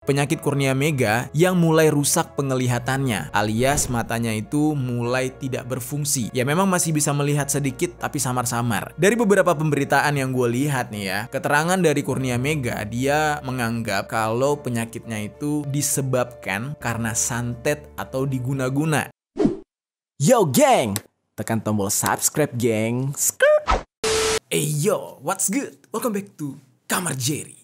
penyakit Kurnia Mega yang mulai rusak penglihatannya, alias matanya itu mulai tidak berfungsi. Ya memang masih bisa melihat sedikit tapi samar-samar. Dari beberapa pemberitaan yang gue lihat nih ya, keterangan dari Kurnia Mega, dia menganggap kalau penyakitnya itu disebabkan karena santet atau diguna-guna. Yo geng, tekan tombol subscribe geng. Hey yo, what's good? Welcome back to Kamar Jerry.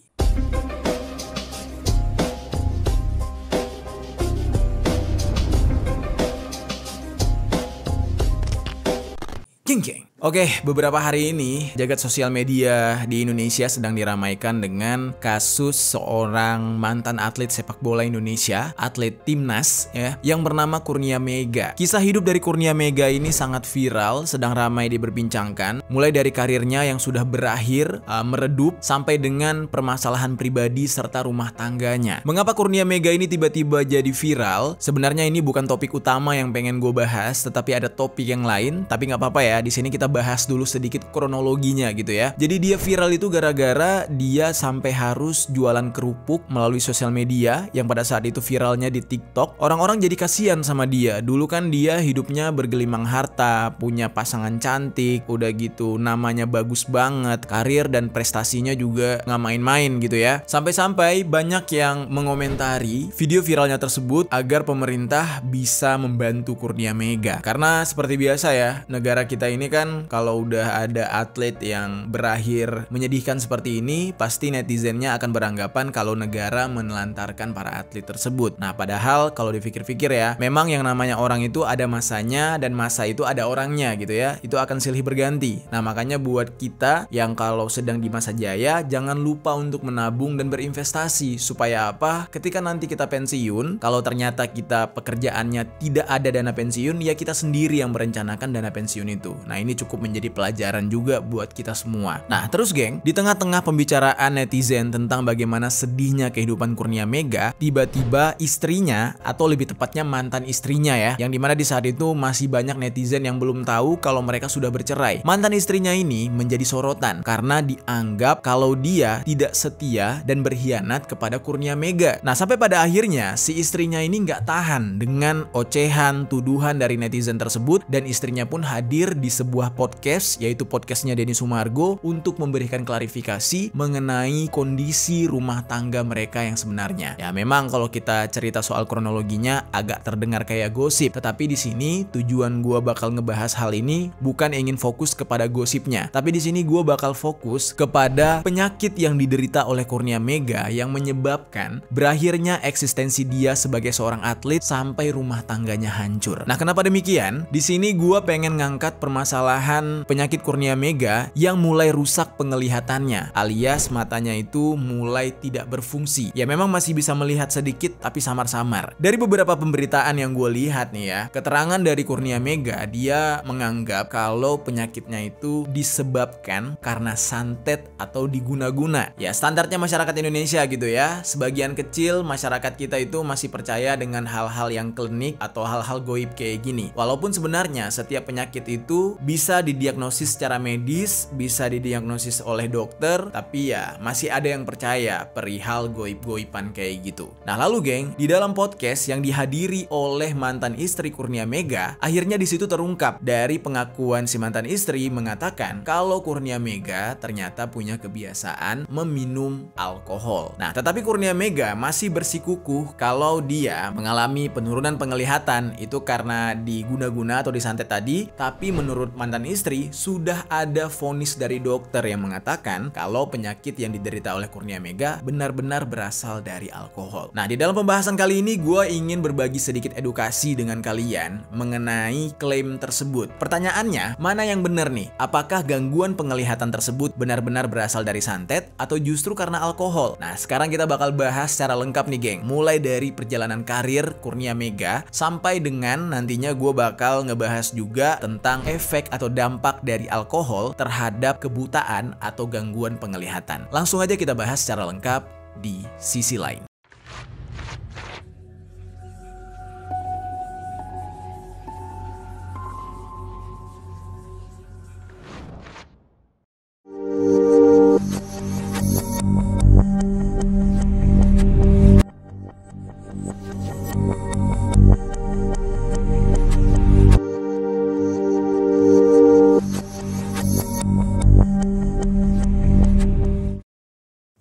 Geng. Oke, beberapa hari ini jagat sosial media di Indonesia sedang diramaikan dengan kasus seorang mantan atlet sepak bola Indonesia, atlet timnas ya, yang bernama Kurnia Mega. Kisah hidup dari Kurnia Mega ini sangat viral, sedang ramai diperbincangkan, mulai dari karirnya yang sudah berakhir, meredup, sampai dengan permasalahan pribadi serta rumah tangganya. Mengapa Kurnia Mega ini tiba-tiba jadi viral? Sebenarnya ini bukan topik utama yang pengen gue bahas, tetapi ada topik yang lain, tapi nggak apa-apa ya. Di sini kita bahas dulu sedikit kronologinya gitu ya. Jadi dia viral itu gara-gara dia sampai harus jualan kerupuk melalui sosial media yang pada saat itu viralnya di TikTok. Orang-orang jadi kasihan sama dia. Dulu kan dia hidupnya bergelimang harta, punya pasangan cantik, udah gitu namanya bagus banget, karir dan prestasinya juga nggak main-main gitu ya. Sampai-sampai banyak yang mengomentari video viralnya tersebut agar pemerintah bisa membantu Kurnia Mega. Karena seperti biasa ya, negara kita ini kan kalau udah ada atlet yang berakhir menyedihkan seperti ini, pasti netizennya akan beranggapan kalau negara menelantarkan para atlet tersebut. Nah, padahal kalau dipikir-pikir ya, memang yang namanya orang itu ada masanya dan masa itu ada orangnya gitu ya. Itu akan silih berganti. Nah, makanya buat kita yang kalau sedang di masa jaya, jangan lupa untuk menabung dan berinvestasi. Supaya apa? Ketika nanti kita pensiun, kalau ternyata kita pekerjaannya tidak ada dana pensiun, ya kita sendiri yang merencanakan dana pensiun itu. Nah, ini cukup menjadi pelajaran juga buat kita semua. Nah, terus geng, di tengah-tengah pembicaraan netizen tentang bagaimana sedihnya kehidupan Kurnia Mega, tiba-tiba istrinya, atau lebih tepatnya mantan istrinya ya, yang dimana di saat itu masih banyak netizen yang belum tahu kalau mereka sudah bercerai. Mantan istrinya ini menjadi sorotan karena dianggap kalau dia tidak setia dan berkhianat kepada Kurnia Mega. Nah, sampai pada akhirnya si istrinya ini nggak tahan dengan ocehan, tuduhan dari netizen tersebut, dan istrinya pun hadir di sebuah podcast, yaitu podcastnya Denny Sumargo, untuk memberikan klarifikasi mengenai kondisi rumah tangga mereka yang sebenarnya. Ya memang kalau kita cerita soal kronologinya agak terdengar kayak gosip, tetapi di sini tujuan gua bakal ngebahas hal ini bukan ingin fokus kepada gosipnya, tapi di sini gua bakal fokus kepada penyakit yang diderita oleh Kurnia Mega yang menyebabkan berakhirnya eksistensi dia sebagai seorang atlet sampai rumah tangganya hancur. Nah, kenapa demikian? Di sini gua pengen ngangkat permasalahan penyakit Kurnia Mega yang mulai rusak penglihatannya, alias matanya itu mulai tidak berfungsi. Ya memang masih bisa melihat sedikit tapi samar-samar. Dari beberapa pemberitaan yang gue lihat nih ya, keterangan dari Kurnia Mega, dia menganggap kalau penyakitnya itu disebabkan karena santet atau diguna-guna. Ya standarnya masyarakat Indonesia gitu ya. Sebagian kecil masyarakat kita itu masih percaya dengan hal-hal yang klinik atau hal-hal goib kayak gini. Walaupun sebenarnya setiap penyakit itu bisa didiagnosis secara medis, bisa didiagnosis oleh dokter, tapi ya masih ada yang percaya perihal goib-goiban kayak gitu. Nah, lalu geng, di dalam podcast yang dihadiri oleh mantan istri Kurnia Mega, akhirnya di situ terungkap dari pengakuan si mantan istri mengatakan kalau Kurnia Mega ternyata punya kebiasaan meminum alkohol. Nah, tetapi Kurnia Mega masih bersikukuh kalau dia mengalami penurunan penglihatan itu karena diguna-guna atau disantet tadi, tapi menurut mantan istri sudah ada vonis dari dokter yang mengatakan kalau penyakit yang diderita oleh Kurnia Mega benar-benar berasal dari alkohol. Nah, di dalam pembahasan kali ini gue ingin berbagi sedikit edukasi dengan kalian mengenai klaim tersebut. Pertanyaannya, mana yang benar nih? Apakah gangguan penglihatan tersebut benar-benar berasal dari santet atau justru karena alkohol? Nah, sekarang kita bakal bahas secara lengkap nih geng, mulai dari perjalanan karir Kurnia Mega sampai dengan nantinya gue bakal ngebahas juga tentang efek atau dampak dari alkohol terhadap kebutaan atau gangguan penglihatan. Langsung aja kita bahas secara lengkap di sisi lain.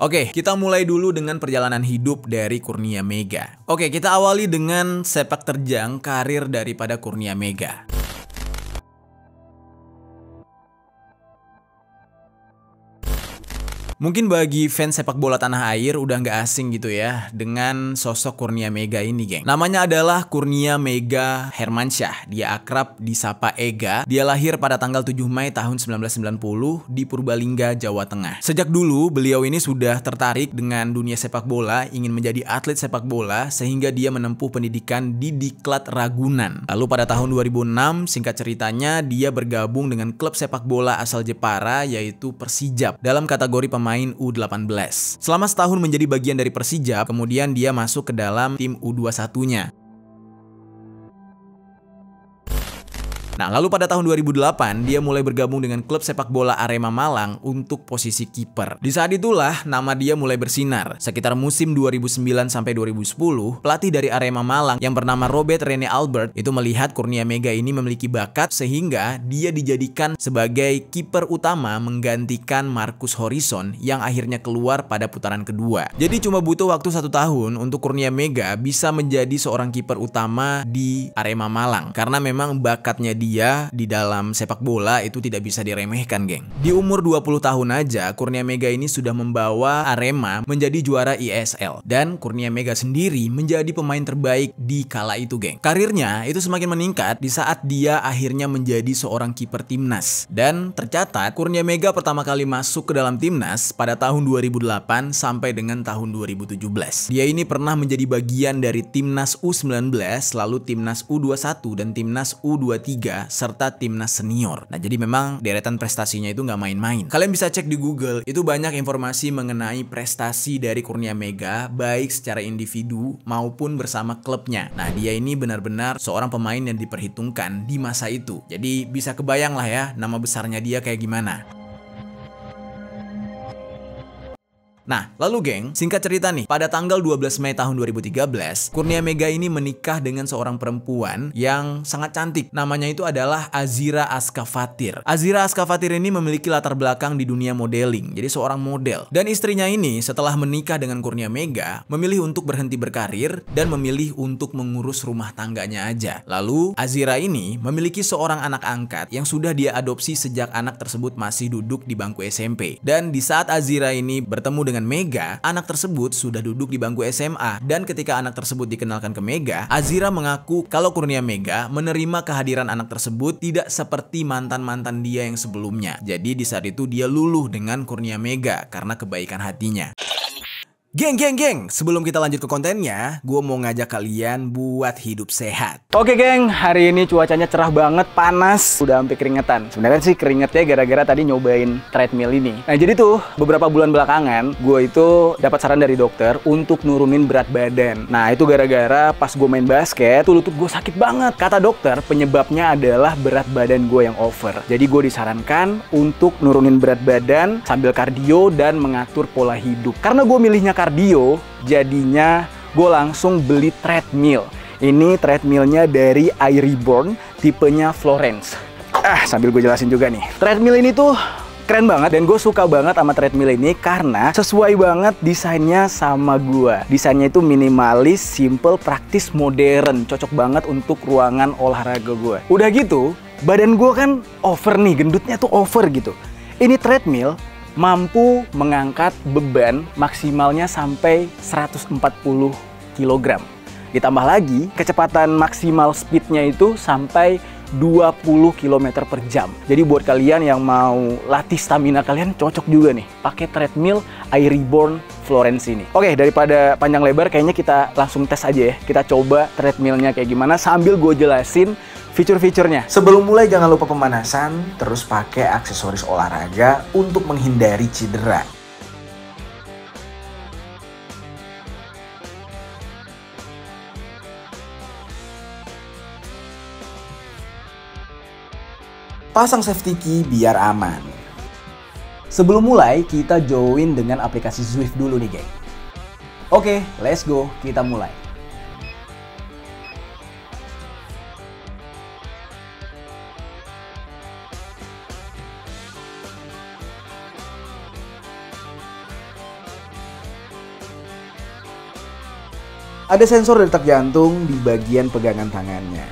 Oke, kita mulai dulu dengan perjalanan hidup dari Kurnia Mega. Oke, kita awali dengan sepak terjang karir daripada Kurnia Mega. Mungkin bagi fans sepak bola tanah air udah nggak asing gitu ya dengan sosok Kurnia Mega ini, geng. Namanya adalah Kurnia Mega Hermansyah. Dia akrab disapa Ega. Dia lahir pada tanggal 7 Mei tahun 1990 di Purbalingga, Jawa Tengah. Sejak dulu beliau ini sudah tertarik dengan dunia sepak bola, ingin menjadi atlet sepak bola sehingga dia menempuh pendidikan di Diklat Ragunan. Lalu pada tahun 2006, singkat ceritanya dia bergabung dengan klub sepak bola asal Jepara yaitu Persijap dalam kategori pemain U18. Selama setahun menjadi bagian dari Persijap, kemudian dia masuk ke dalam tim U21-nya. Nah, lalu pada tahun 2008, dia mulai bergabung dengan klub sepak bola Arema Malang untuk posisi kiper. Di saat itulah, nama dia mulai bersinar. Sekitar musim 2009 sampai 2010, pelatih dari Arema Malang yang bernama Robert Rene Albert itu melihat Kurnia Mega ini memiliki bakat sehingga dia dijadikan sebagai kiper utama menggantikan Marcus Horizon yang akhirnya keluar pada putaran kedua. Jadi cuma butuh waktu 1 tahun untuk Kurnia Mega bisa menjadi seorang kiper utama di Arema Malang. Karena memang bakatnya dia di dalam sepak bola itu tidak bisa diremehkan, geng. Di umur 20 tahun aja, Kurnia Mega ini sudah membawa Arema menjadi juara ISL. Dan Kurnia Mega sendiri menjadi pemain terbaik di kala itu, geng. Karirnya itu semakin meningkat di saat dia akhirnya menjadi seorang kiper timnas. Dan tercatat, Kurnia Mega pertama kali masuk ke dalam timnas pada tahun 2008 sampai dengan tahun 2017. Dia ini pernah menjadi bagian dari timnas U19, lalu timnas U21 dan timnas U23 serta timnas senior. Nah, jadi memang deretan prestasinya itu nggak main-main. Kalian bisa cek di Google, itu banyak informasi mengenai prestasi dari Kurnia Mega, baik secara individu maupun bersama klubnya. Nah, dia ini benar-benar seorang pemain yang diperhitungkan di masa itu. Jadi bisa kebayang lah ya, nama besarnya dia kayak gimana. Nah, lalu geng, singkat cerita nih, pada tanggal 12 Mei tahun 2013, Kurnia Mega ini menikah dengan seorang perempuan yang sangat cantik. Namanya itu adalah Azira Aska Fatir. Azira Aska Fatir ini memiliki latar belakang di dunia modeling, jadi seorang model. Dan istrinya ini setelah menikah dengan Kurnia Mega, memilih untuk berhenti berkarir dan memilih untuk mengurus rumah tangganya aja. Lalu, Azira ini memiliki seorang anak angkat yang sudah dia adopsi sejak anak tersebut masih duduk di bangku SMP. Dan di saat Azira ini bertemu dengan Mega, anak tersebut sudah duduk di bangku SMA. Dan ketika anak tersebut dikenalkan ke Mega, Azira mengaku kalau Kurnia Mega menerima kehadiran anak tersebut tidak seperti mantan-mantan dia yang sebelumnya. Jadi di saat itu dia luluh dengan Kurnia Mega karena kebaikan hatinya. Geng, sebelum kita lanjut ke kontennya, gue mau ngajak kalian buat hidup sehat. Oke geng, hari ini cuacanya cerah banget, panas, udah sampai keringetan. Sebenarnya sih keringetnya gara-gara tadi nyobain treadmill ini. Nah jadi tuh, beberapa bulan belakangan, gue itu dapat saran dari dokter untuk nurunin berat badan. Nah itu gara-gara pas gue main basket, tuh lutut gue sakit banget. Kata dokter, penyebabnya adalah berat badan gue yang over. Jadi gue disarankan untuk nurunin berat badan sambil kardio dan mengatur pola hidup. Karena gue milihnya kardio, jadinya gue langsung beli treadmill. Ini treadmillnya dari iReborn, tipenya Florence. Sambil gue jelasin juga nih. Treadmill ini tuh keren banget dan gue suka banget sama treadmill ini karena sesuai banget desainnya sama gue. Desainnya itu minimalis, simple, praktis, modern. Cocok banget untuk ruangan olahraga gue. Udah gitu, badan gue kan over nih, gendutnya tuh over gitu. Ini treadmill mampu mengangkat beban maksimalnya sampai 140 kg. Ditambah lagi, kecepatan maksimal speednya itu sampai 20 km per jam. Jadi buat kalian yang mau latih stamina kalian cocok juga nih pakai treadmill iReborn Florence ini. Oke, daripada panjang lebar kayaknya kita langsung tes aja ya. Kita coba treadmillnya kayak gimana sambil gue jelasin fitur-fiturnya. Sebelum mulai jangan lupa pemanasan, terus pakai aksesoris olahraga untuk menghindari cedera. Pasang safety key biar aman. Sebelum mulai, kita join dengan aplikasi Zwift dulu nih, geng. Oke, let's go, kita mulai. Ada sensor detak jantung di bagian pegangan tangannya.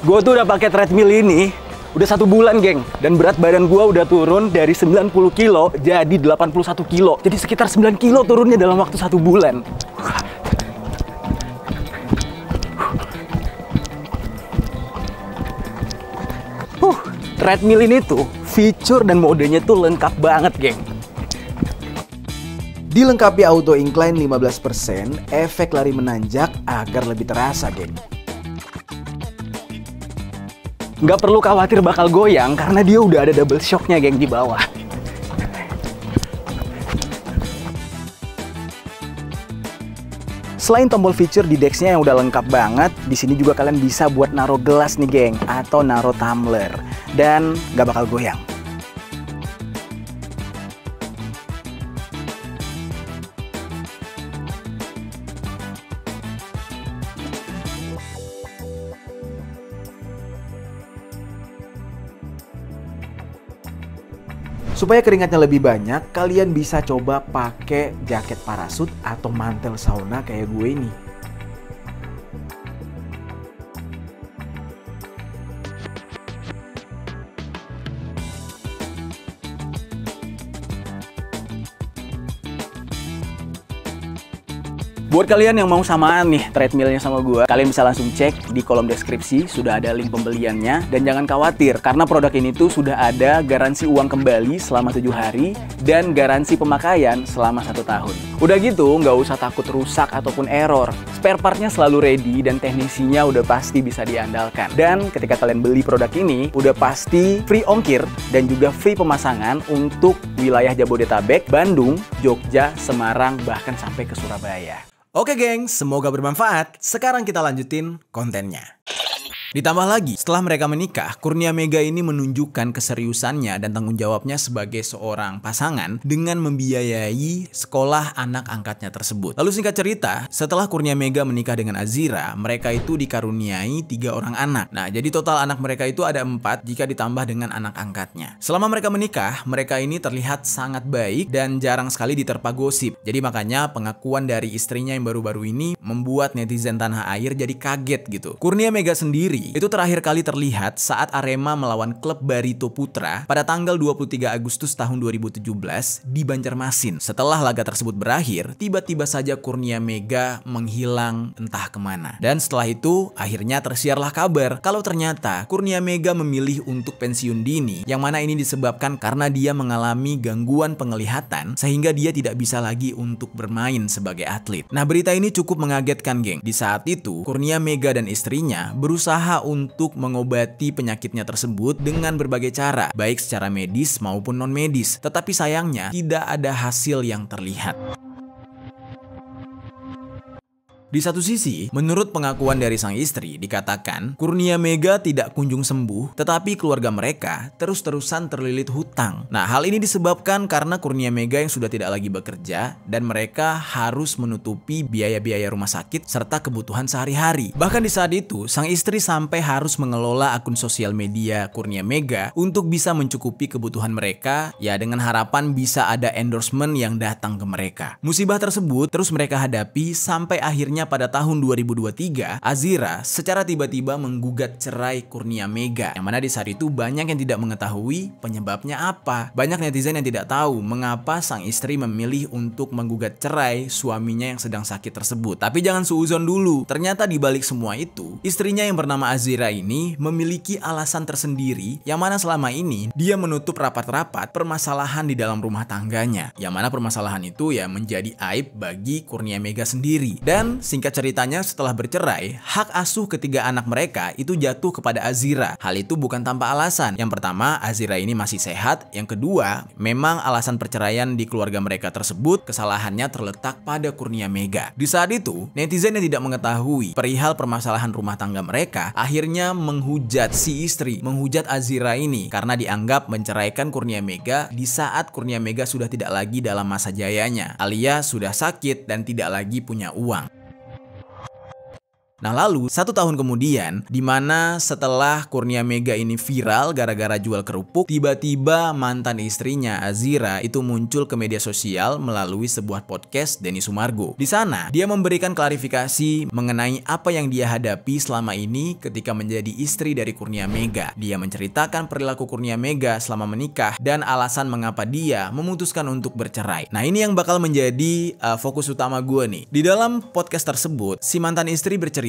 Gue tuh udah pakai treadmill ini udah 1 bulan, geng. Dan berat badan gue udah turun dari 90 kilo jadi 81 kilo. Jadi sekitar 9 kilo turunnya dalam waktu 1 bulan. Treadmill ini tuh fitur dan modenya tuh lengkap banget, geng. Dilengkapi auto incline 15%, efek lari menanjak agar lebih terasa, geng. Nggak perlu khawatir bakal goyang karena dia udah ada double shocknya, geng, di bawah. Selain tombol feature di Dex-nya yang udah lengkap banget, di sini juga kalian bisa buat naruh gelas nih, geng, atau naruh tumbler, dan nggak bakal goyang. Supaya keringatnya lebih banyak, kalian bisa coba pakai jaket parasut atau mantel sauna kayak gue ini. Buat kalian yang mau samaan nih treadmillnya sama gue, kalian bisa langsung cek di kolom deskripsi, sudah ada link pembeliannya. Dan jangan khawatir, karena produk ini tuh sudah ada garansi uang kembali selama 7 hari dan garansi pemakaian selama 1 tahun. Udah gitu, nggak usah takut rusak ataupun error. Spare partnya selalu ready dan teknisinya udah pasti bisa diandalkan. Dan ketika kalian beli produk ini, udah pasti free ongkir dan juga free pemasangan untuk wilayah Jabodetabek, Bandung, Jogja, Semarang, bahkan sampai ke Surabaya. Oke geng, semoga bermanfaat. Sekarang kita lanjutin kontennya. Ditambah lagi, setelah mereka menikah, Kurnia Mega ini menunjukkan keseriusannya dan tanggung jawabnya sebagai seorang pasangan dengan membiayai sekolah anak angkatnya tersebut. Lalu singkat cerita, setelah Kurnia Mega menikah dengan Azira, mereka itu dikaruniai 3 orang anak. Nah, jadi total anak mereka itu ada 4 jika ditambah dengan anak angkatnya. Selama mereka menikah, mereka ini terlihat sangat baik dan jarang sekali diterpa gosip. Jadi makanya pengakuan dari istrinya yang baru-baru ini membuat netizen tanah air jadi kaget gitu. Kurnia Mega sendiri itu terakhir kali terlihat saat Arema melawan klub Barito Putra pada tanggal 23 Agustus tahun 2017 di Banjarmasin. Setelah laga tersebut berakhir, tiba-tiba saja Kurnia Mega menghilang entah kemana. Dan setelah itu, akhirnya tersiarlah kabar kalau ternyata Kurnia Mega memilih untuk pensiun dini, yang mana ini disebabkan karena dia mengalami gangguan penglihatan sehingga dia tidak bisa lagi untuk bermain sebagai atlet. Nah, berita ini cukup mengagetkan, geng. Di saat itu, Kurnia Mega dan istrinya berusaha untuk mengobati penyakitnya tersebut dengan berbagai cara, baik secara medis maupun non-medis. Tetapi sayangnya tidak ada hasil yang terlihat. Di satu sisi, menurut pengakuan dari sang istri, dikatakan Kurnia Mega tidak kunjung sembuh, tetapi keluarga mereka terus-terusan terlilit hutang. Nah, hal ini disebabkan karena Kurnia Mega yang sudah tidak lagi bekerja dan mereka harus menutupi biaya-biaya rumah sakit serta kebutuhan sehari-hari. Bahkan di saat itu, sang istri sampai harus mengelola akun sosial media Kurnia Mega untuk bisa mencukupi kebutuhan mereka, ya dengan harapan bisa ada endorsement yang datang ke mereka. Musibah tersebut terus mereka hadapi sampai akhirnya pada tahun 2023, Azira secara tiba-tiba menggugat cerai Kurnia Mega, yang mana di saat itu banyak yang tidak mengetahui penyebabnya apa. Banyak netizen yang tidak tahu mengapa sang istri memilih untuk menggugat cerai suaminya yang sedang sakit tersebut. Tapi jangan suuzon dulu, ternyata di balik semua itu, istrinya yang bernama Azira ini memiliki alasan tersendiri, yang mana selama ini dia menutup rapat-rapat permasalahan di dalam rumah tangganya, yang mana permasalahan itu ya menjadi aib bagi Kurnia Mega sendiri. Dan singkat ceritanya, setelah bercerai, hak asuh ketiga anak mereka itu jatuh kepada Azira. Hal itu bukan tanpa alasan. Yang pertama, Azira ini masih sehat. Yang kedua, memang alasan perceraian di keluarga mereka tersebut kesalahannya terletak pada Kurnia Mega. Di saat itu, netizen yang tidak mengetahui perihal permasalahan rumah tangga mereka akhirnya menghujat si istri, menghujat Azira ini karena dianggap menceraikan Kurnia Mega di saat Kurnia Mega sudah tidak lagi dalam masa jayanya, alias sudah sakit dan tidak lagi punya uang. Nah lalu 1 tahun kemudian, di mana setelah Kurnia Mega ini viral gara-gara jual kerupuk, tiba-tiba mantan istrinya Azira itu muncul ke media sosial melalui sebuah podcast Denny Sumargo. Di sana dia memberikan klarifikasi mengenai apa yang dia hadapi selama ini ketika menjadi istri dari Kurnia Mega. Dia menceritakan perilaku Kurnia Mega selama menikah dan alasan mengapa dia memutuskan untuk bercerai. Nah ini yang bakal menjadi fokus utama gue nih. Di dalam podcast tersebut, si mantan istri bercerita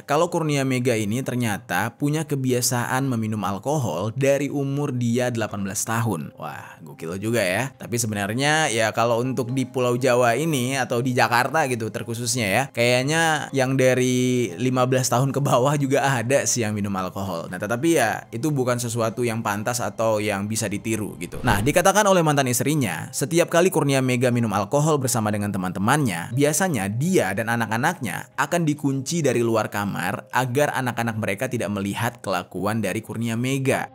kalau Kurnia Mega ini ternyata punya kebiasaan meminum alkohol dari umur dia 18 tahun. Wah, gokil juga ya. Tapi sebenarnya ya kalau untuk di Pulau Jawa ini atau di Jakarta gitu terkhususnya ya, kayaknya yang dari 15 tahun ke bawah juga ada sih yang minum alkohol. Nah, tetapi ya itu bukan sesuatu yang pantas atau yang bisa ditiru gitu. Nah, dikatakan oleh mantan istrinya, setiap kali Kurnia Mega minum alkohol bersama dengan teman-temannya, biasanya dia dan anak-anaknya akan dikunci dari luar kamar agar anak-anak mereka tidak melihat kelakuan dari Kurnia Mega.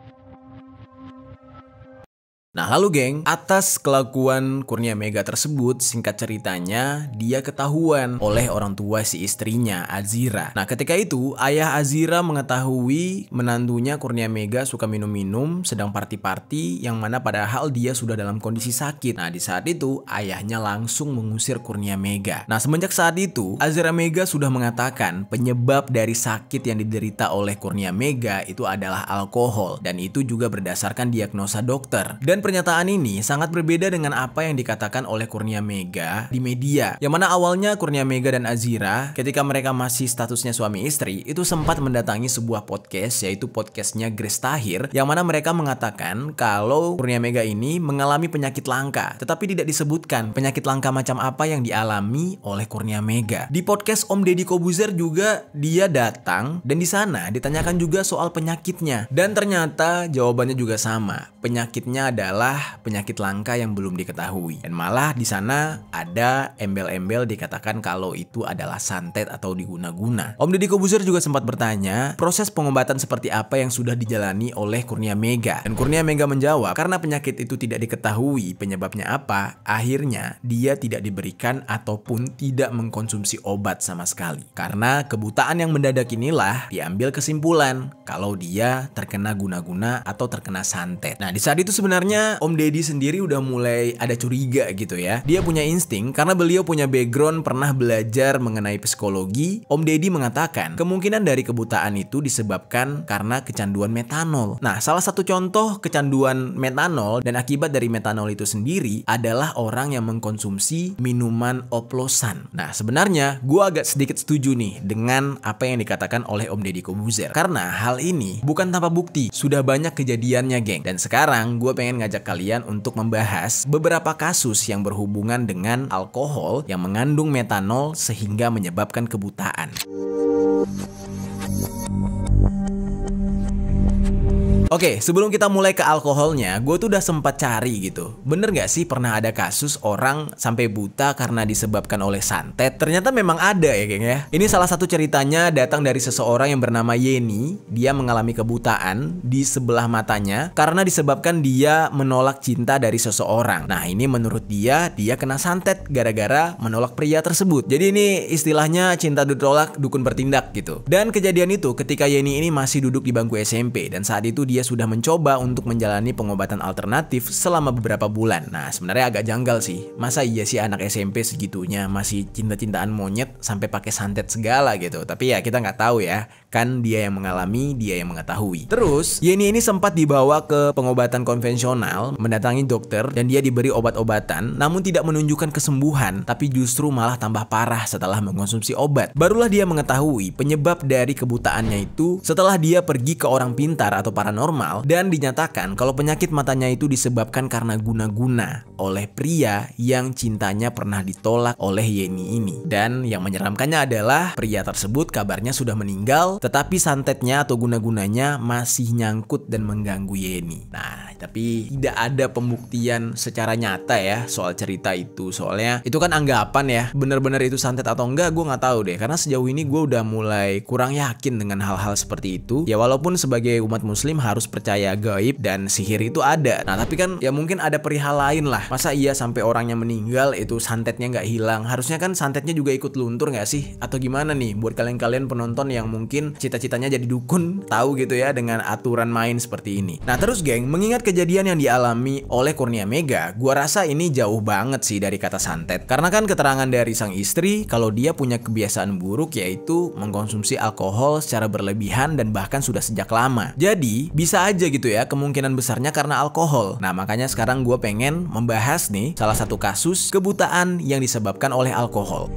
Nah lalu geng, atas kelakuan Kurnia Mega tersebut, singkat ceritanya dia ketahuan oleh orang tua si istrinya, Azira. Nah ketika itu ayah Azira mengetahui menantunya Kurnia Mega suka minum-minum sedang party-party yang mana padahal dia sudah dalam kondisi sakit. Nah di saat itu ayahnya langsung mengusir Kurnia Mega. Nah semenjak saat itu Azira Mega sudah mengatakan penyebab dari sakit yang diderita oleh Kurnia Mega itu adalah alkohol, dan itu juga berdasarkan diagnosa dokter. Dan pernyataan ini sangat berbeda dengan apa yang dikatakan oleh Kurnia Mega di media. Yang mana awalnya Kurnia Mega dan Azira ketika mereka masih statusnya suami istri itu sempat mendatangi sebuah podcast, yaitu podcastnya Grace Tahir, yang mana mereka mengatakan kalau Kurnia Mega ini mengalami penyakit langka, tetapi tidak disebutkan penyakit langka macam apa yang dialami oleh Kurnia Mega. Di podcast Om Deddy Kobuzer juga dia datang dan di sana ditanyakan juga soal penyakitnya, dan ternyata jawabannya juga sama. Penyakitnya adalah penyakit langka yang belum diketahui, dan malah di sana ada embel-embel dikatakan kalau itu adalah santet atau diguna-guna. Om Deddy Kobuzer juga sempat bertanya proses pengobatan seperti apa yang sudah dijalani oleh Kurnia Mega, dan Kurnia Mega menjawab karena penyakit itu tidak diketahui penyebabnya apa, akhirnya dia tidak diberikan ataupun tidak mengkonsumsi obat sama sekali. Karena kebutaan yang mendadak inilah diambil kesimpulan kalau dia terkena guna-guna atau terkena santet. Nah di saat itu sebenarnya Om Deddy sendiri udah mulai ada curiga gitu ya. Dia punya insting karena beliau punya background pernah belajar mengenai psikologi. Om Deddy mengatakan kemungkinan dari kebutaan itu disebabkan karena kecanduan metanol. Nah salah satu contoh kecanduan metanol dan akibat dari metanol itu sendiri adalah orang yang mengkonsumsi minuman oplosan. Nah sebenarnya gue agak sedikit setuju nih dengan apa yang dikatakan oleh Om Deddy Kobuzer, karena hal ini bukan tanpa bukti, sudah banyak kejadiannya geng. Dan sekarang gue pengen ngajak kalian untuk membahas beberapa kasus yang berhubungan dengan alkohol yang mengandung metanol sehingga menyebabkan kebutaan. Oke, sebelum kita mulai ke alkoholnya, gue tuh udah sempat cari gitu. Bener gak sih pernah ada kasus orang sampai buta karena disebabkan oleh santet? Ternyata memang ada ya geng ya. Ini salah satu ceritanya datang dari seseorang yang bernama Yeni. Dia mengalami kebutaan di sebelah matanya karena disebabkan dia menolak cinta dari seseorang. Nah ini menurut dia kena santet gara-gara menolak pria tersebut. Jadi ini istilahnya cinta ditolak, dukun bertindak gitu. Dan kejadian itu ketika Yeni ini masih duduk di bangku SMP, dan saat itu dia sudah mencoba untuk menjalani pengobatan alternatif selama beberapa bulan. Nah sebenarnya agak janggal sih, masa iya sih anak SMP segitunya masih cinta-cintaan monyet sampai pakai santet segala gitu. Tapi ya kita nggak tahu ya, kan dia yang mengalami, dia yang mengetahui. Terus Yeni ini sempat dibawa ke pengobatan konvensional, mendatangi dokter, dan dia diberi obat-obatan, namun tidak menunjukkan kesembuhan, tapi justru malah tambah parah setelah mengkonsumsi obat. Barulah dia mengetahui penyebab dari kebutaannya itu setelah dia pergi ke orang pintar atau paranormal, dan dinyatakan kalau penyakit matanya itu disebabkan karena guna-guna oleh pria yang cintanya pernah ditolak oleh Yeni ini. Dan yang menyeramkannya adalah pria tersebut kabarnya sudah meninggal tetapi santetnya atau guna-gunanya masih nyangkut dan mengganggu Yeni. Nah, tapi tidak ada pembuktian secara nyata ya soal cerita itu. Soalnya itu kan anggapan ya, bener-bener itu santet atau enggak gue nggak tahu deh. Karena sejauh ini gue udah mulai kurang yakin dengan hal-hal seperti itu. Ya walaupun sebagai umat muslim harus percaya gaib dan sihir itu ada. Nah tapi kan ya mungkin ada perihal lain lah. Masa iya sampai orangnya meninggal itu santetnya nggak hilang? Harusnya kan santetnya juga ikut luntur nggak sih? Atau gimana nih buat kalian-kalian penonton yang mungkin cita-citanya jadi dukun, tahu gitu ya dengan aturan main seperti ini. Nah terus geng, mengingat kejadian yang dialami oleh Kurnia Mega, gua rasa ini jauh banget sih dari kata santet. Karena kan keterangan dari sang istri kalau dia punya kebiasaan buruk yaitu mengkonsumsi alkohol secara berlebihan dan bahkan sudah sejak lama. Jadi bisa aja gitu ya kemungkinan besarnya karena alkohol. Nah makanya sekarang gua pengen membahas nih salah satu kasus kebutaan yang disebabkan oleh alkohol.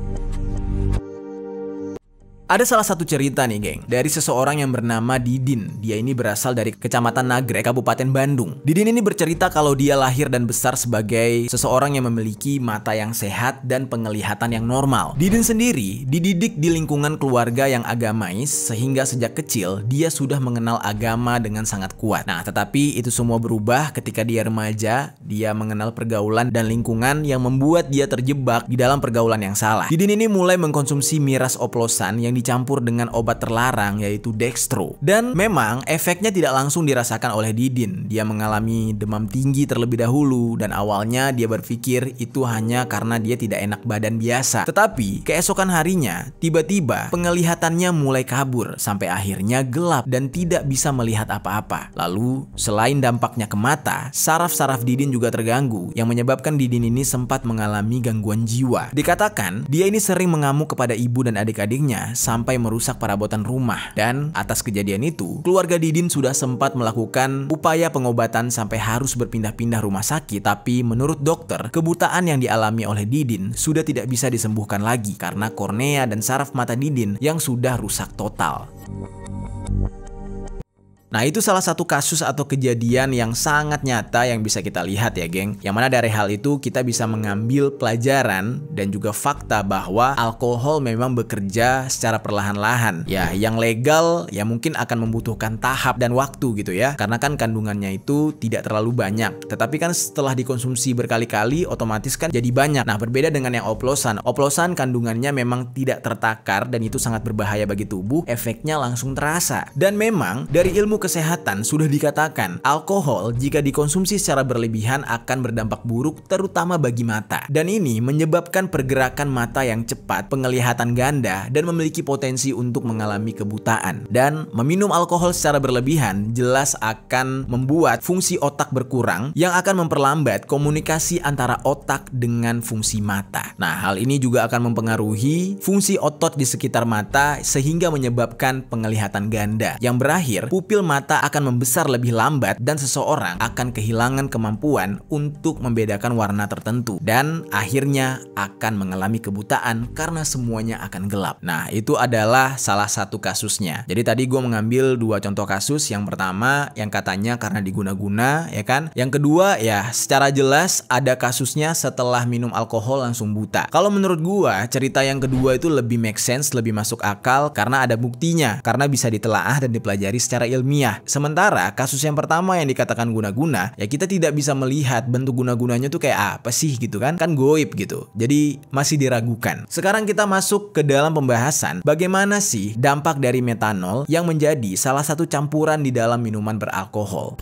Ada salah satu cerita nih geng, dari seseorang yang bernama Didin. Dia ini berasal dari Kecamatan Nagrek, Kabupaten Bandung. Didin ini bercerita kalau dia lahir dan besar sebagai seseorang yang memiliki mata yang sehat dan penglihatan yang normal. Didin sendiri dididik di lingkungan keluarga yang agamais, sehingga sejak kecil dia sudah mengenal agama dengan sangat kuat. Nah, tetapi itu semua berubah ketika dia remaja. Dia mengenal pergaulan dan lingkungan yang membuat dia terjebak di dalam pergaulan yang salah. Didin ini mulai mengkonsumsi miras oplosan yang dicampur dengan obat terlarang yaitu dextro. Dan memang efeknya tidak langsung dirasakan oleh Didin. Dia mengalami demam tinggi terlebih dahulu dan awalnya dia berpikir itu hanya karena dia tidak enak badan biasa. Tetapi keesokan harinya tiba-tiba penglihatannya mulai kabur sampai akhirnya gelap dan tidak bisa melihat apa-apa. Lalu selain dampaknya ke mata, saraf-saraf Didin juga terganggu yang menyebabkan Didin ini sempat mengalami gangguan jiwa. Dikatakan dia ini sering mengamuk kepada ibu dan adik-adiknya sampai merusak perabotan rumah. Dan atas kejadian itu, keluarga Didin sudah sempat melakukan upaya pengobatan sampai harus berpindah-pindah rumah sakit. Tapi menurut dokter, kebutaan yang dialami oleh Didin sudah tidak bisa disembuhkan lagi karena kornea dan saraf mata Didin yang sudah rusak total. Nah itu salah satu kasus atau kejadian yang sangat nyata yang bisa kita lihat ya geng. Yang mana dari hal itu kita bisa mengambil pelajaran dan juga fakta bahwa alkohol memang bekerja secara perlahan-lahan. Ya yang legal ya mungkin akan membutuhkan tahap dan waktu gitu ya. Karena kan kandungannya itu tidak terlalu banyak. Tetapi kan setelah dikonsumsi berkali-kali otomatis kan jadi banyak. Nah berbeda dengan yang oplosan. Oplosan kandungannya memang tidak tertakar dan itu sangat berbahaya bagi tubuh. Efeknya langsung terasa. Dan memang dari ilmu kesehatan sudah dikatakan alkohol jika dikonsumsi secara berlebihan akan berdampak buruk terutama bagi mata. Dan ini menyebabkan pergerakan mata yang cepat, penglihatan ganda, dan memiliki potensi untuk mengalami kebutaan. Dan meminum alkohol secara berlebihan jelas akan membuat fungsi otak berkurang yang akan memperlambat komunikasi antara otak dengan fungsi mata. Nah, hal ini juga akan mempengaruhi fungsi otot di sekitar mata sehingga menyebabkan penglihatan ganda. Yang berakhir, pupil mata akan membesar lebih lambat dan seseorang akan kehilangan kemampuan untuk membedakan warna tertentu dan akhirnya akan mengalami kebutaan karena semuanya akan gelap. Nah itu adalah salah satu kasusnya. Jadi tadi gue mengambil dua contoh kasus. Yang pertama yang katanya karena diguna-guna ya kan. Yang kedua ya secara jelas ada kasusnya setelah minum alkohol langsung buta. Kalau menurut gue cerita yang kedua itu lebih make sense, lebih masuk akal karena ada buktinya, karena bisa ditelaah dan dipelajari secara ilmiah. Sementara kasus yang pertama yang dikatakan guna-guna, ya kita tidak bisa melihat bentuk guna-gunanya tuh kayak apa sih gitu kan goib gitu. Jadi masih diragukan. Sekarang kita masuk ke dalam pembahasan bagaimana sih dampak dari metanol yang menjadi salah satu campuran di dalam minuman beralkohol.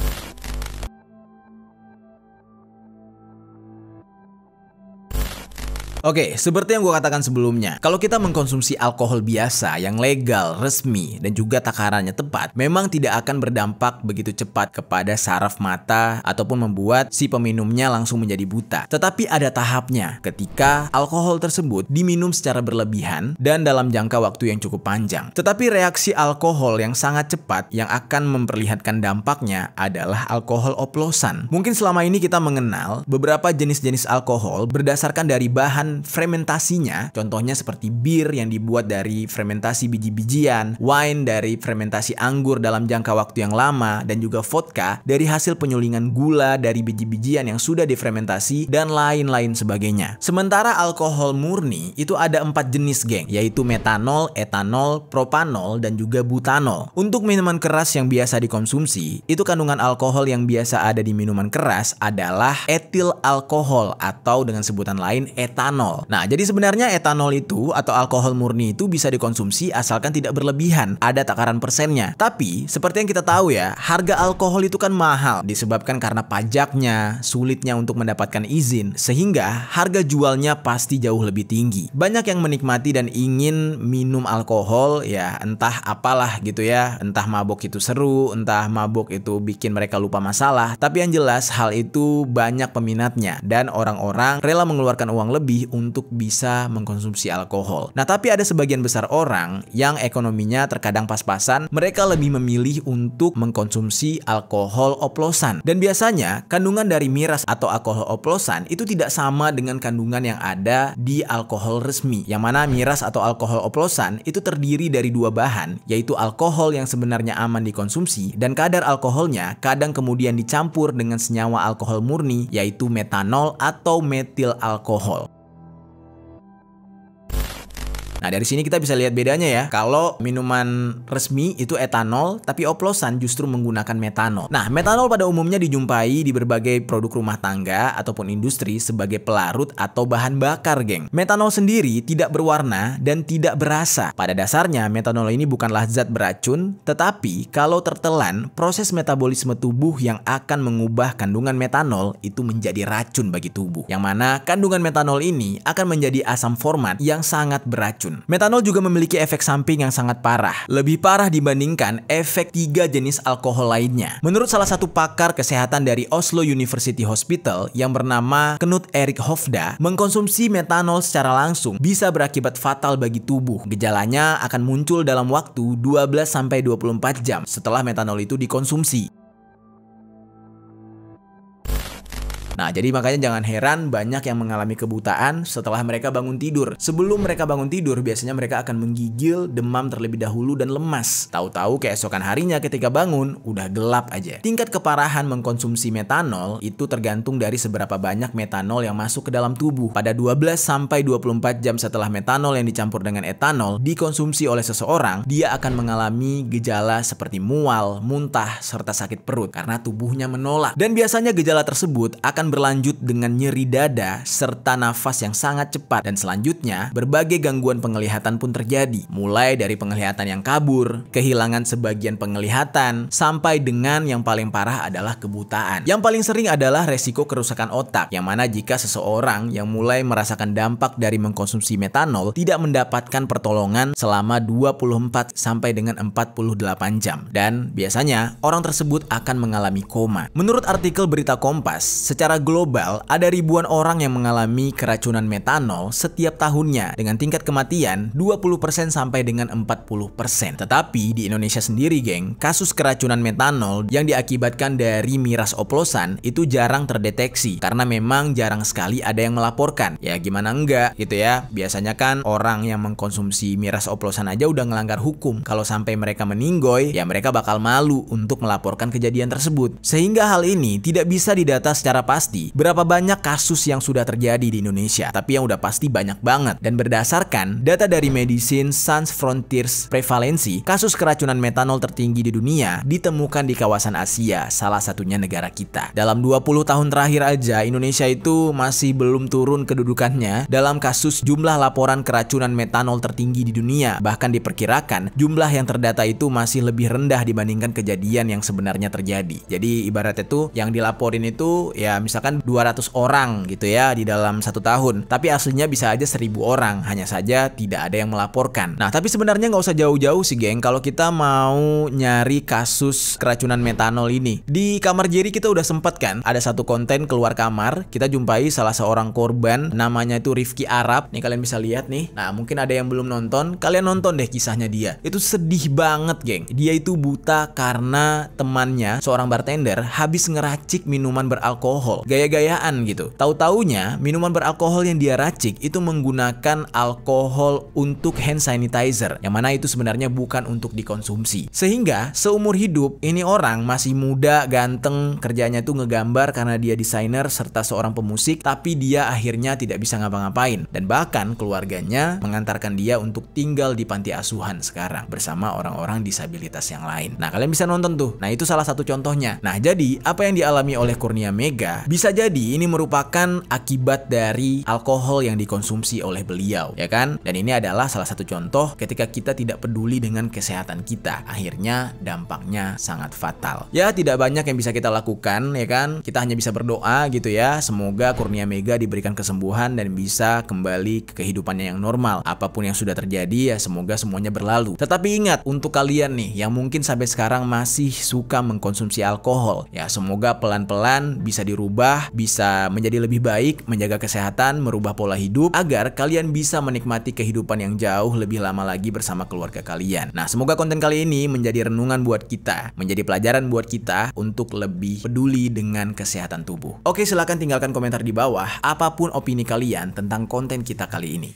Oke, seperti yang gue katakan sebelumnya, kalau kita mengkonsumsi alkohol biasa yang legal, resmi, dan juga takarannya tepat, memang tidak akan berdampak begitu cepat kepada saraf mata ataupun membuat si peminumnya langsung menjadi buta. Tetapi ada tahapnya ketika alkohol tersebut diminum secara berlebihan dan dalam jangka waktu yang cukup panjang. Tetapi reaksi alkohol yang sangat cepat yang akan memperlihatkan dampaknya adalah alkohol oplosan. Mungkin selama ini kita mengenal beberapa jenis-jenis alkohol berdasarkan dari bahan tahapan fermentasinya, contohnya seperti bir yang dibuat dari fermentasi biji-bijian, wine dari fermentasi anggur dalam jangka waktu yang lama, dan juga vodka dari hasil penyulingan gula dari biji-bijian yang sudah difermentasi, dan lain-lain sebagainya. Sementara alkohol murni itu ada 4 jenis, geng, yaitu metanol, etanol, propanol, dan juga butanol. Untuk minuman keras yang biasa dikonsumsi, itu kandungan alkohol yang biasa ada di minuman keras adalah etil alkohol atau dengan sebutan lain etanol. Nah, jadi sebenarnya etanol itu atau alkohol murni itu bisa dikonsumsi asalkan tidak berlebihan, ada takaran persennya. Tapi seperti yang kita tahu ya, harga alkohol itu kan mahal disebabkan karena pajaknya, sulitnya untuk mendapatkan izin, sehingga harga jualnya pasti jauh lebih tinggi. Banyak yang menikmati dan ingin minum alkohol ya entah apalah gitu ya, entah mabok itu seru, entah mabok itu bikin mereka lupa masalah, tapi yang jelas hal itu banyak peminatnya dan orang-orang rela mengeluarkan uang lebih untuk bisa mengkonsumsi alkohol. Nah, tapi ada sebagian besar orang yang ekonominya terkadang pas-pasan, mereka lebih memilih untuk mengkonsumsi alkohol oplosan. Dan biasanya kandungan dari miras atau alkohol oplosan itu tidak sama dengan kandungan yang ada di alkohol resmi. Yang mana miras atau alkohol oplosan itu terdiri dari 2 bahan, yaitu alkohol yang sebenarnya aman dikonsumsi dan kadar alkoholnya kadang kemudian dicampur dengan senyawa alkohol murni, yaitu metanol atau metil alkohol. Nah, dari sini kita bisa lihat bedanya ya. Kalau minuman resmi itu etanol, tapi oplosan justru menggunakan metanol. Nah, metanol pada umumnya dijumpai di berbagai produk rumah tangga ataupun industri sebagai pelarut atau bahan bakar, geng. Metanol sendiri tidak berwarna dan tidak berasa. Pada dasarnya, metanol ini bukanlah zat beracun, tetapi kalau tertelan, proses metabolisme tubuh yang akan mengubah kandungan metanol itu menjadi racun bagi tubuh. Yang mana kandungan metanol ini akan menjadi asam format yang sangat beracun. Metanol juga memiliki efek samping yang sangat parah. Lebih parah dibandingkan efek 3 jenis alkohol lainnya. Menurut salah satu pakar kesehatan dari Oslo University Hospital yang bernama Knut Erik Hofda, mengkonsumsi metanol secara langsung bisa berakibat fatal bagi tubuh. Gejalanya akan muncul dalam waktu 12-24 jam setelah metanol itu dikonsumsi. Nah, jadi makanya jangan heran banyak yang mengalami kebutaan setelah mereka bangun tidur. Sebelum mereka bangun tidur, biasanya mereka akan menggigil, demam terlebih dahulu, dan lemas. Tahu-tahu keesokan harinya ketika bangun, udah gelap aja. Tingkat keparahan mengkonsumsi metanol itu tergantung dari seberapa banyak metanol yang masuk ke dalam tubuh. Pada 12-24 jam setelah metanol yang dicampur dengan etanol dikonsumsi oleh seseorang, dia akan mengalami gejala seperti mual, muntah, serta sakit perut karena tubuhnya menolak. Dan biasanya gejala tersebut akan berlanjut dengan nyeri dada serta nafas yang sangat cepat, dan selanjutnya berbagai gangguan penglihatan pun terjadi, mulai dari penglihatan yang kabur, kehilangan sebagian penglihatan, sampai dengan yang paling parah adalah kebutaan. Yang paling sering adalah resiko kerusakan otak, yang mana jika seseorang yang mulai merasakan dampak dari mengkonsumsi metanol tidak mendapatkan pertolongan selama 24 sampai dengan 48 jam, dan biasanya orang tersebut akan mengalami koma. Menurut artikel berita Kompas, secara global ada ribuan orang yang mengalami keracunan metanol setiap tahunnya dengan tingkat kematian 20% sampai dengan 40%. Tetapi di Indonesia sendiri, geng, kasus keracunan metanol yang diakibatkan dari miras oplosan itu jarang terdeteksi karena memang jarang sekali ada yang melaporkan. Ya gimana enggak gitu ya. Biasanya kan orang yang mengkonsumsi miras oplosan aja udah ngelanggar hukum. Kalau sampai mereka meninggoy, ya mereka bakal malu untuk melaporkan kejadian tersebut. Sehingga hal ini tidak bisa didata secara pasti berapa banyak kasus yang sudah terjadi di Indonesia, tapi yang udah pasti banyak banget. Dan berdasarkan data dari Medicine Sans Frontiers prevalensi, kasus keracunan metanol tertinggi di dunia ditemukan di kawasan Asia, salah satunya negara kita. Dalam 20 tahun terakhir aja, Indonesia itu masih belum turun kedudukannya dalam kasus jumlah laporan keracunan metanol tertinggi di dunia. Bahkan diperkirakan jumlah yang terdata itu masih lebih rendah dibandingkan kejadian yang sebenarnya terjadi. Jadi ibaratnya tuh yang dilaporin itu ya misalkan 200 orang gitu ya di dalam 1 tahun, tapi aslinya bisa aja 1000 orang, hanya saja tidak ada yang melaporkan. Nah, tapi sebenarnya nggak usah jauh-jauh sih, geng, kalau kita mau nyari kasus keracunan metanol ini. Di Kamar Jerry kita udah sempet kan ada satu konten keluar kamar, kita jumpai salah seorang korban, namanya itu Rifki Arab. Nih kalian bisa lihat nih. Nah, mungkin ada yang belum nonton, kalian nonton deh kisahnya dia. Itu sedih banget, geng. Dia itu buta karena temannya, seorang bartender, habis ngeracik minuman beralkohol. alkohol, gaya-gayaan gitu. Tahu-taunya minuman beralkohol yang dia racik itu menggunakan alkohol untuk hand sanitizer, yang mana itu sebenarnya bukan untuk dikonsumsi. Sehingga seumur hidup ini orang masih muda, ganteng, kerjanya tuh ngegambar karena dia desainer serta seorang pemusik, tapi dia akhirnya tidak bisa ngapa-ngapain. Dan bahkan keluarganya mengantarkan dia untuk tinggal di panti asuhan sekarang bersama orang-orang disabilitas yang lain. Nah, kalian bisa nonton tuh. Nah, itu salah satu contohnya. Nah, jadi apa yang dialami oleh Kurnia Mega bisa jadi ini merupakan akibat dari alkohol yang dikonsumsi oleh beliau, ya kan? Dan ini adalah salah satu contoh ketika kita tidak peduli dengan kesehatan kita. Akhirnya dampaknya sangat fatal. Ya, tidak banyak yang bisa kita lakukan, ya kan? Kita hanya bisa berdoa gitu ya. Semoga Kurnia Mega diberikan kesembuhan dan bisa kembali ke kehidupannya yang normal. Apapun yang sudah terjadi ya semoga semuanya berlalu. Tetapi ingat, untuk kalian nih yang mungkin sampai sekarang masih suka mengkonsumsi alkohol, ya semoga pelan-pelan bisa dirubah, bisa menjadi lebih baik, menjaga kesehatan, merubah pola hidup agar kalian bisa menikmati kehidupan yang jauh lebih lama lagi bersama keluarga kalian. Nah, semoga konten kali ini menjadi renungan buat kita, menjadi pelajaran buat kita untuk lebih peduli dengan kesehatan tubuh. Oke, silahkan tinggalkan komentar di bawah apapun opini kalian tentang konten kita kali ini.